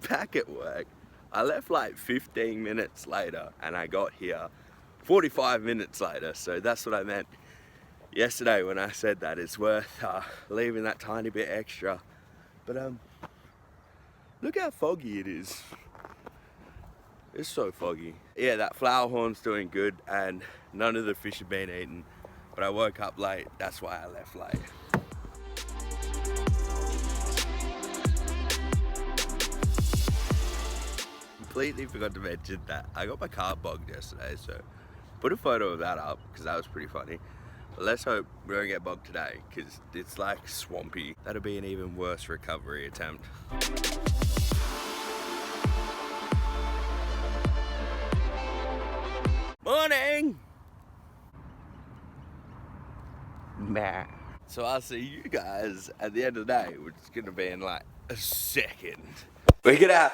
back at work. I left like 15 minutes later and I got here 45 minutes later. So that's what I meant yesterday when I said that it's worth leaving that tiny bit extra. But look how foggy it is. It's so foggy. Yeah, that flower horn's doing good and none of the fish have been eaten. But I woke up late, that's why I left late. Completely forgot to mention that I got my car bogged yesterday, so put a photo of that up because that was pretty funny. But let's hope we don't get bogged today because it's like swampy. That'll be an even worse recovery attempt. Morning! Nah. So I'll see you guys at the end of the day, which is gonna be in like a second. We're gonna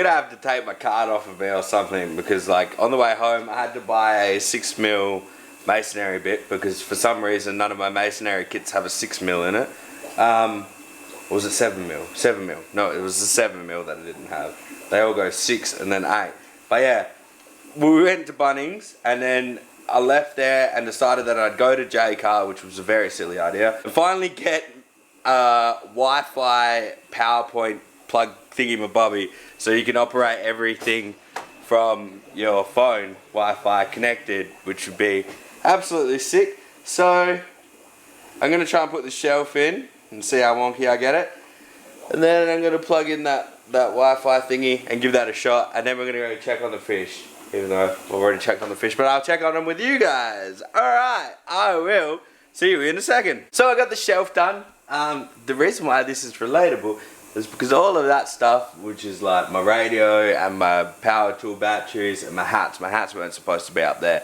have to take my card off of me or something because like on the way home I had to buy a 6mm masonry bit because for some reason none of my masonry kits have a 6mm in it. Or was it 7mm? 7mm. No, it was the 7mm that I didn't have. They all go 6 and then 8. But yeah, we went to Bunnings and then I left there and decided that I'd go to J-Car, which was a very silly idea, and finally get a Wi-Fi PowerPoint plug thingy-mabobby so you can operate everything from your phone Wi-Fi connected, which would be absolutely sick. So I'm going to try and put the shelf in and see how wonky I get it, and then I'm going to plug in that Wi-Fi thingy and give that a shot, and then we're going to go check on the fish. Even though I've already checked on the fish, but I'll check on them with you guys. Alright, I will see you in a second. So I got the shelf done. The reason why this is relatable is because all of that stuff, which is like my radio and my power tool batteries and my hats weren't supposed to be up there,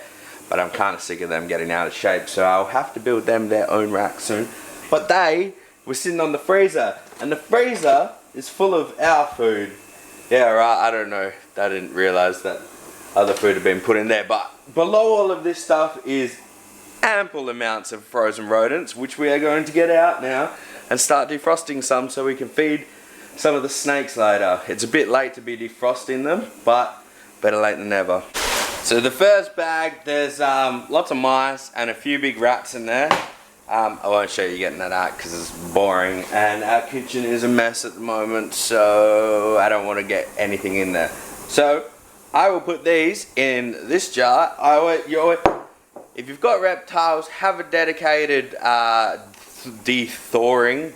but I'm kind of sick of them getting out of shape, so I'll have to build them their own rack soon. But they were sitting on the freezer, and the freezer is full of our food. Yeah, right, I don't know. I didn't realize that other food had been put in there, but below all of this stuff is ample amounts of frozen rodents, which we are going to get out now and start defrosting some so we can feed some of the snakes later. It's a bit late to be defrosting them, but better late than never. So the first bag, there's lots of mice and a few big rats in there. I won't show you getting that out because it's boring, and our kitchen is a mess at the moment, so I don't want to get anything in there. So I will put these in this jar. If you've got reptiles, have a dedicated defrosting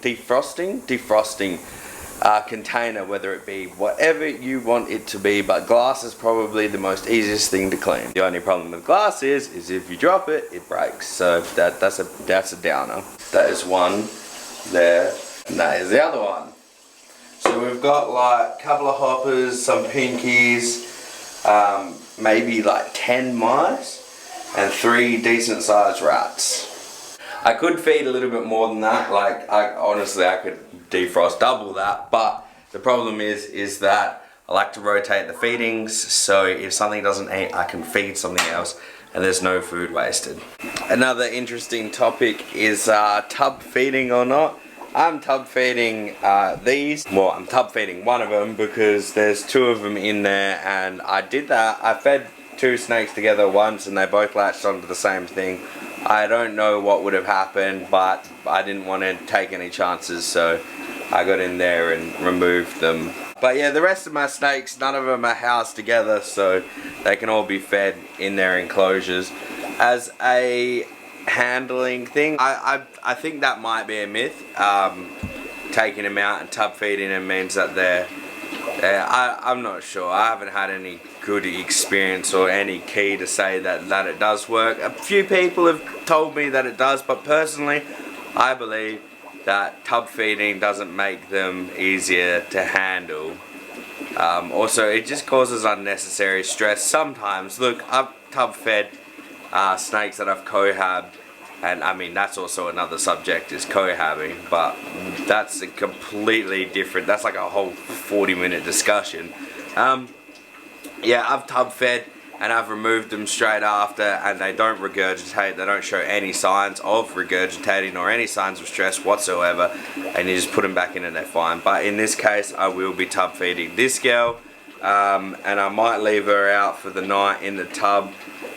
container, whether it be whatever you want it to be, but glass is probably the most easiest thing to clean. The only problem with glass is if you drop it, it breaks. So that's a downer. That is one there, and that is the other one. So we've got like a couple of hoppers, some pinkies, maybe like 10 mice and 3 decent sized rats. I could feed a little bit more than that, like honestly I could defrost double that, but the problem is that I like to rotate the feedings, so if something doesn't eat I can feed something else and there's no food wasted. Another interesting topic is tub feeding or not. I'm tub feeding these. Well, I'm tub feeding one of them because there's 2 of them in there, and I did that. I fed 2 snakes together once and they both latched onto the same thing. I don't know what would have happened, but I didn't want to take any chances, so I got in there and removed them. But yeah, the rest of my snakes, none of them are housed together, so they can all be fed in their enclosures. As a handling thing, I think that might be a myth. Taking them out and tub feeding them means that they're I'm not sure. I haven't had any good experience or any key to say that it does work. A few people have told me that it does, but personally I believe that tub feeding doesn't make them easier to handle. Also, it just causes unnecessary stress sometimes. Look, I've tub fed snakes that I've cohabbed, and I mean that's also another subject, is cohabbing, but that's a completely different, that's like a whole 40-minute discussion. Yeah, I've tub fed and I've removed them straight after, and they don't regurgitate. They don't show any signs of regurgitating or any signs of stress whatsoever, and you just put them back in and they're fine. But in this case, I will be tub feeding this girl, and I might leave her out for the night in the tub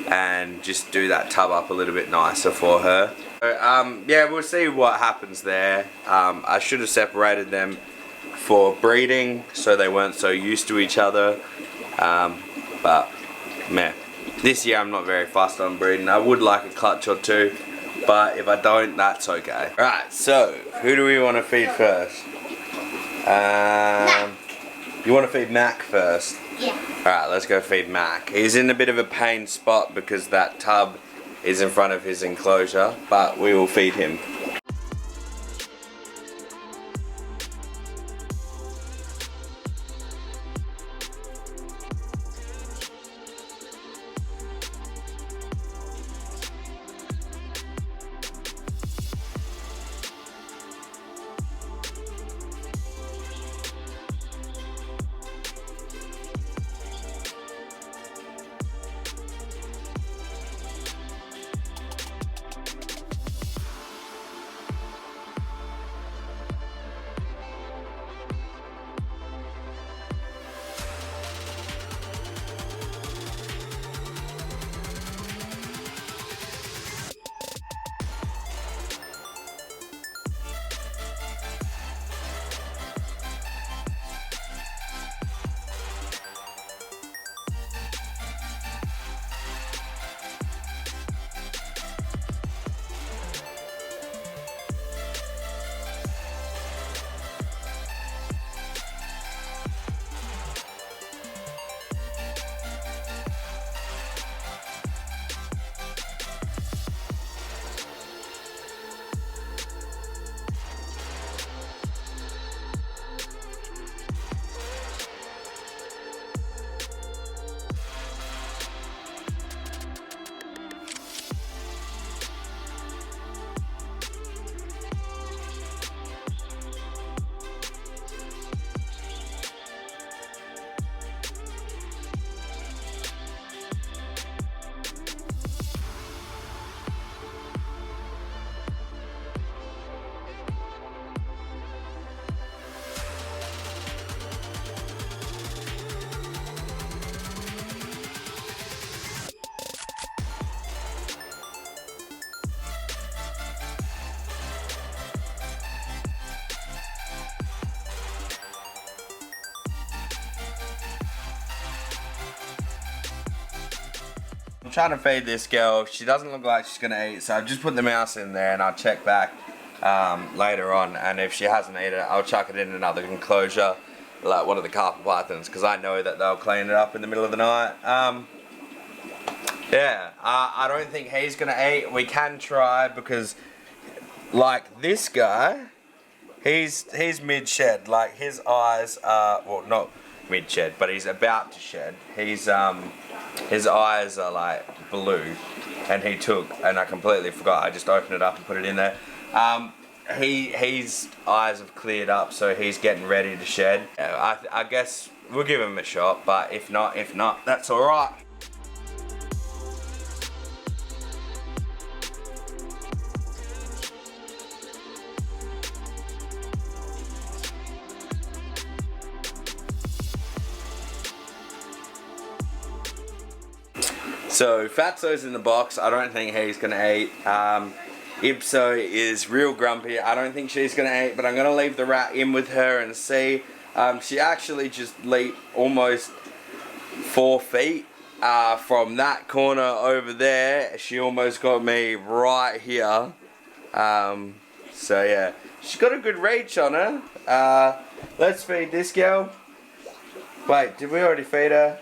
and just do that tub up a little bit nicer for her. So, yeah, we'll see what happens there. I should have separated them for breeding so they weren't so used to each other, but meh. This year I'm not very fussed on breeding. I would like a clutch or two, but if I don't, that's okay. Alright, so who do we want to feed first? You want to feed Mac first? Yeah. Alright, let's go feed Mac. He's in a bit of a pain spot because that tub is in front of his enclosure, but we will feed him. I'm trying to feed this girl. She doesn't look like she's gonna eat, so I've just put the mouse in there and I'll check back later on, and if she hasn't eaten it, I'll chuck it in another enclosure like one of the carpet pythons, because I know that they'll clean it up in the middle of the night. Yeah, I don't think he's gonna eat. We can try, because like this guy, he's mid-shed. Like his eyes are, well, not mid-shed, but he's about to shed. His eyes are like blue, and he took, and I completely forgot, I just opened it up and put it in there. His eyes have cleared up, so he's getting ready to shed. I guess we'll give him a shot, but if not, that's alright. So Fatso's in the box. I don't think he's gonna eat. Ipso is real grumpy. I don't think she's gonna eat, but I'm gonna leave the rat in with her and see. She actually just leaped almost 4 feet from that corner over there. She almost got me right here. So yeah, she's got a good reach on her. Let's feed this girl. Wait, did we already feed her?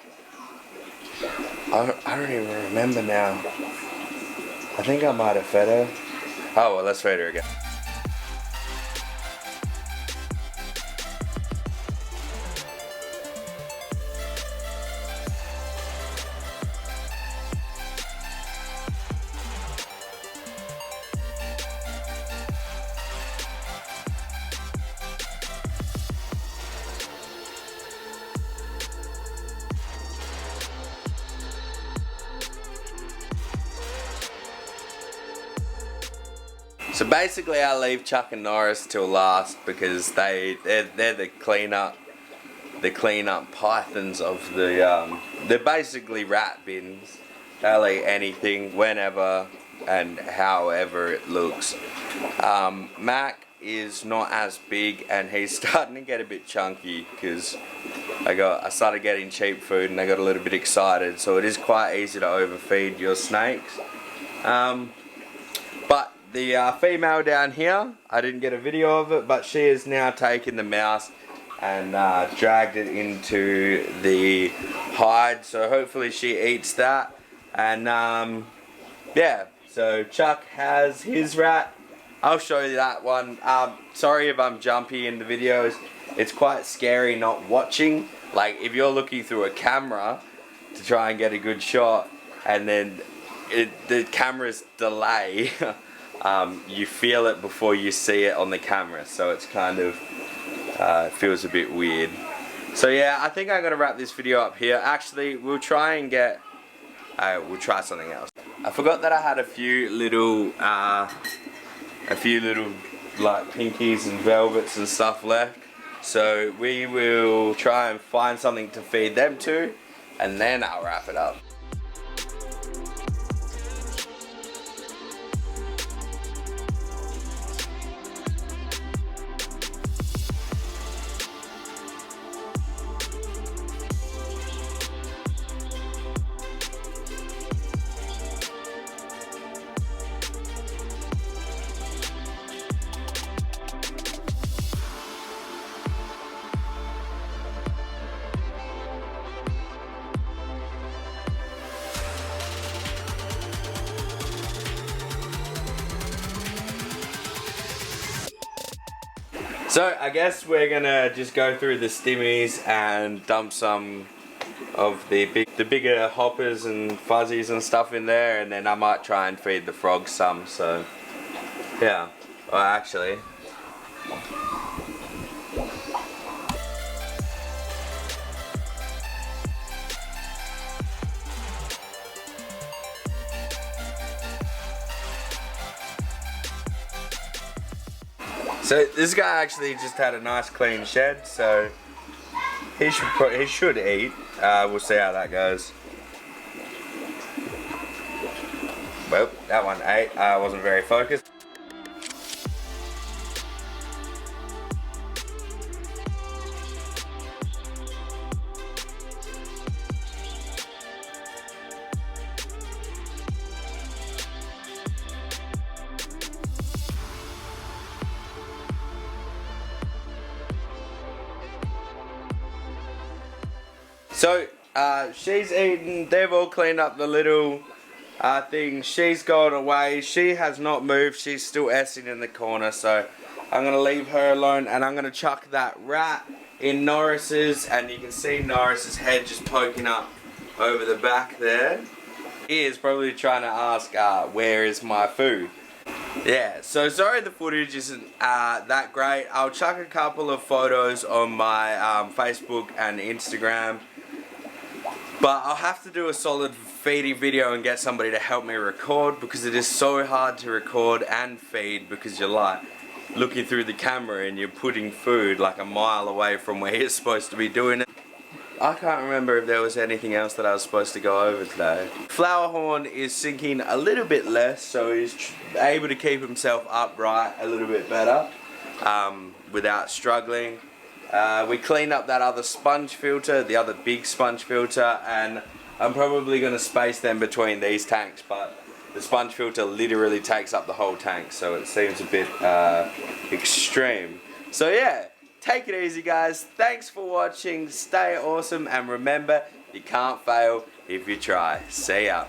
I don't even remember now. I think I might have fed her. Oh well, let's feed her again. So basically I leave Chuck and Norris till last because they're the cleanup pythons of the they're basically rat bins. They'll eat anything, whenever and however it looks. Mac is not as big and he's starting to get a bit chunky because I started getting cheap food and I got a little bit excited, so it is quite easy to overfeed your snakes. But the female down here, I didn't get a video of it, but she has now taken the mouse and dragged it into the hide, so hopefully she eats that. And yeah, so Chuck has his rat. I'll show you that one. Sorry if I'm jumpy in the videos. It's quite scary not watching. Like if you're looking through a camera to try and get a good shot and then the camera's delay, you feel it before you see it on the camera, so it's kind of it feels a bit weird. So yeah, I think I'm gonna wrap this video up here. Actually, we'll try and get we'll try something else. I forgot that I had a few little like pinkies and velvets and stuff left, so we will try and find something to feed them to, and then I'll wrap it up. So I guess we're gonna just go through the stimmies and dump some of the bigger hoppers and fuzzies and stuff in there, and then I might try and feed the frogs some. So yeah, well actually. So this guy actually just had a nice clean shed, so he should eat. We'll see how that goes. Well, that one ate. Wasn't very focused. So she's eaten. They've all cleaned up the little thing. She's gone away. She has not moved. She's still essing in the corner. So I'm gonna leave her alone, and I'm gonna chuck that rat in Norris's, and you can see Norris's head just poking up over the back there. He is probably trying to ask, where is my food? Yeah, so sorry the footage isn't that great. I'll chuck a couple of photos on my Facebook and Instagram. But I'll have to do a solid feeding video and get somebody to help me record, because it is so hard to record and feed because you're like looking through the camera and you're putting food like a mile away from where you're supposed to be doing it. I can't remember if there was anything else that I was supposed to go over today. Flowerhorn is sinking a little bit less, so he's able to keep himself upright a little bit better without struggling. We cleaned up that other sponge filter, the other big sponge filter, and I'm probably going to space them between these tanks, but the sponge filter literally takes up the whole tank, so it seems a bit extreme. So yeah, take it easy guys, thanks for watching, stay awesome, and remember, you can't fail if you try. See ya.